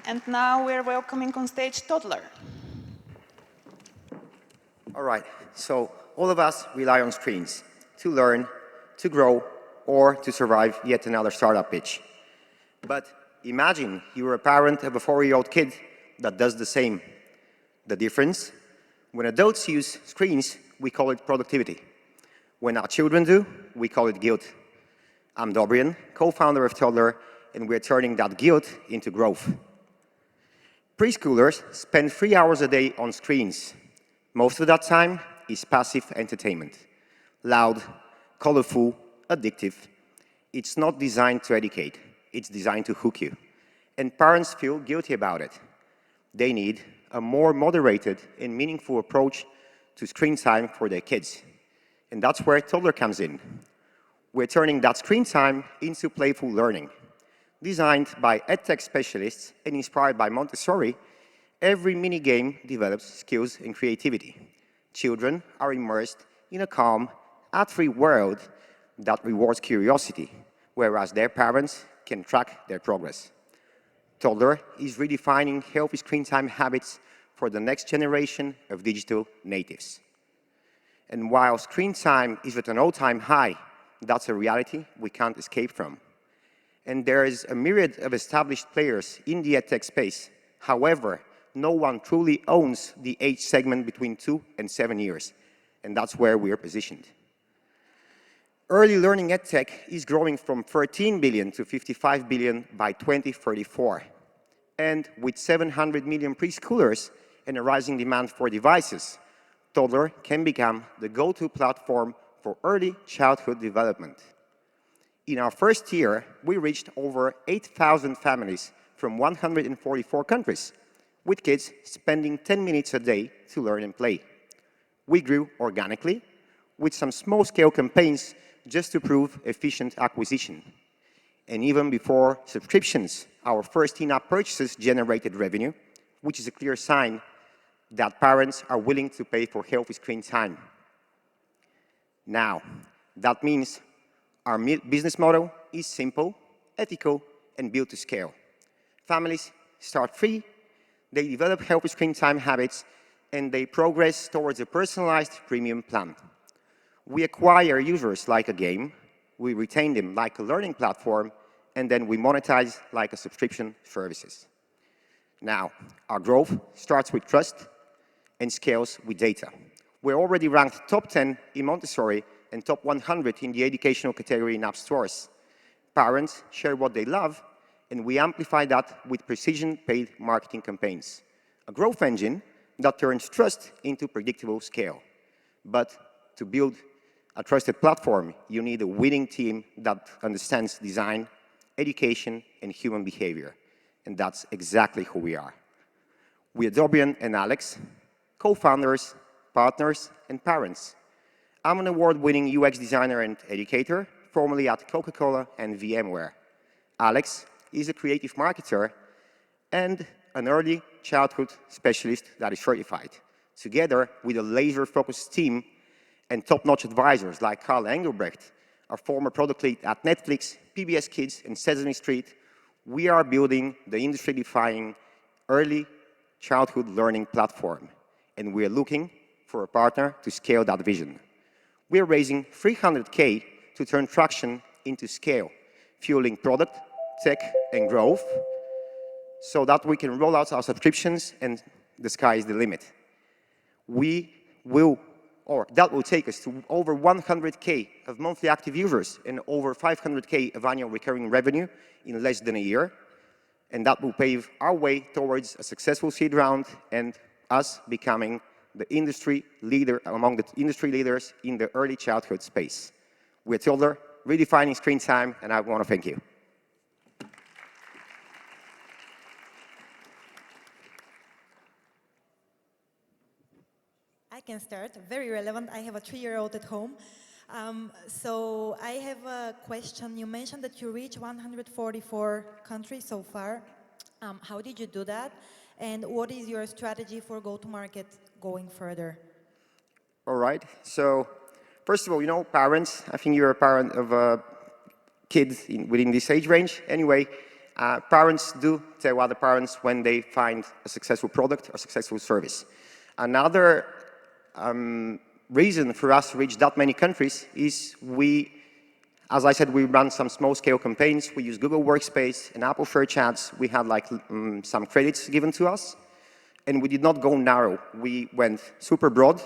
And now we're welcoming on stage Toddlr. All right, so all of us rely on screens to learn, to grow, or to survive yet another startup pitch. But imagine you're a parent of a 4-year-old kid that does the same. The difference? When adults use screens, we call it productivity. When our children do, we call it guilt. I'm Dobrian, co-founder of Toddlr, and we're turning that guilt into growth. Preschoolers spend 3 hours a day on screens. Most of that time is passive entertainment. Loud, colorful, addictive. It's not designed to educate. It's designed to hook you. And parents feel guilty about it. They need a more moderated and meaningful approach to screen time for their kids. And that's where Toddlr comes in. We're turning that screen time into playful learning. Designed by EdTech specialists and inspired by Montessori, every mini-game develops skills and creativity. Children are immersed in a calm, ad-free world that rewards curiosity, whereas their parents can track their progress. Toddlr is redefining healthy screen time habits for the next generation of digital natives. And while screen time is at an all-time high, that's a reality we can't escape from. And there is a myriad of established players in the EdTech space. However, no one truly owns the age segment between 2 and 7 years, and that's where we are positioned. Early learning EdTech is growing from 13 billion to 55 billion by 2034. And with 700 million preschoolers and a rising demand for devices, Toddlr can become the go-to platform for early childhood development. In our first year, we reached over 8,000 families from 144 countries, with kids spending 10 minutes a day to learn and play. We grew organically, with some small-scale campaigns just to prove efficient acquisition. And even before subscriptions, our first in-app purchases generated revenue, which is a clear sign that parents are willing to pay for healthy screen time. Now, that means our business model is simple, ethical, and built to scale. Families start free, they develop healthy screen time habits, and they progress towards a personalized premium plan. We acquire users like a game, we retain them like a learning platform, and then we monetize like a subscription services. Now, our growth starts with trust and scales with data. We're already ranked top 10 in Montessori and top 100 in the educational category in app stores. Parents share what they love, and we amplify that with precision paid marketing campaigns. A growth engine that turns trust into predictable scale. But to build a trusted platform, you need a winning team that understands design, education, and human behavior. And that's exactly who we are. We are Dobrian and Alex, co-founders, partners, and parents. I'm an award-winning UX designer and educator, formerly at Coca-Cola and VMware. Alex is a creative marketer and an early childhood specialist that is certified. Together with a laser-focused team and top-notch advisors like Carl Engelbrecht, our former product lead at Netflix, PBS Kids, and Sesame Street, we are building the industry-defining early childhood learning platform. And we're looking for a partner to scale that vision. We're raising $300K to turn traction into scale, fueling product, tech, and growth, so that we can roll out our subscriptions and the sky is the limit. That will take us to over 100K of monthly active users and over 500K of annual recurring revenue in less than a year. And that will pave our way towards a successful seed round and us becoming the industry leader among the industry leaders in the early childhood space. We're Toddlr, redefining screen time, and I want to thank you. I can start. Very relevant. I have a 3-year-old at home. So I have a question. You mentioned that you reached 144 countries so far. How did you do that? And what is your strategy for go-to-market going further? All right. So first of all, parents, I think you're a parent of a kid within this age range. Anyway, Parents do tell other parents when they find a successful product or successful service. Another reason for us to reach that many countries is as I said, we run some small-scale campaigns. We use Google Workspace and Apple Fair Chats. We had like some credits given to us, and we did not go narrow. We went super broad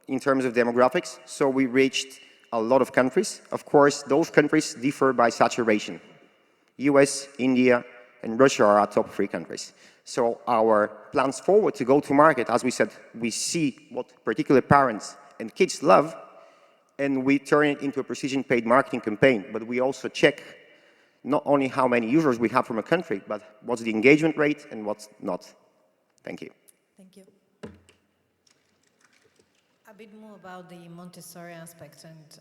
in terms of demographics, so we reached a lot of countries. Of course, those countries differ by saturation. US, India, and Russia are our top 3 countries. So our plans forward to go to market, as we said, we see what particular parents and kids love, and we turn it into a precision paid marketing campaign. But we also check not only how many users we have from a country, but what's the engagement rate and what's not. Thank you. Thank you. A bit more about the Montessori aspect and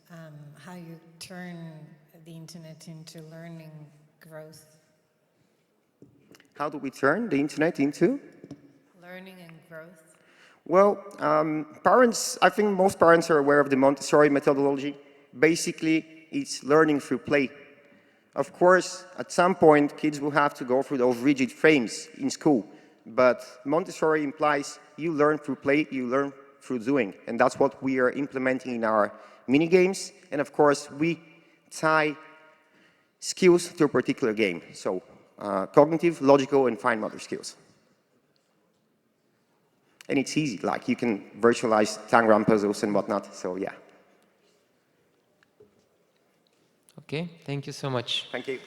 how you turn the internet into learning growth. How do we turn the internet into? Learning and growth. Well, parents, I think most parents are aware of the Montessori methodology. Basically, it's learning through play. Of course, at some point, kids will have to go through those rigid frames in school. But Montessori implies you learn through play, you learn through doing. And that's what we are implementing in our mini games. And of course, we tie skills to a particular game. So cognitive, logical, and fine motor skills. And it's easy, like you can virtualize tangram puzzles and whatnot, so yeah. Okay, thank you so much. Thank you.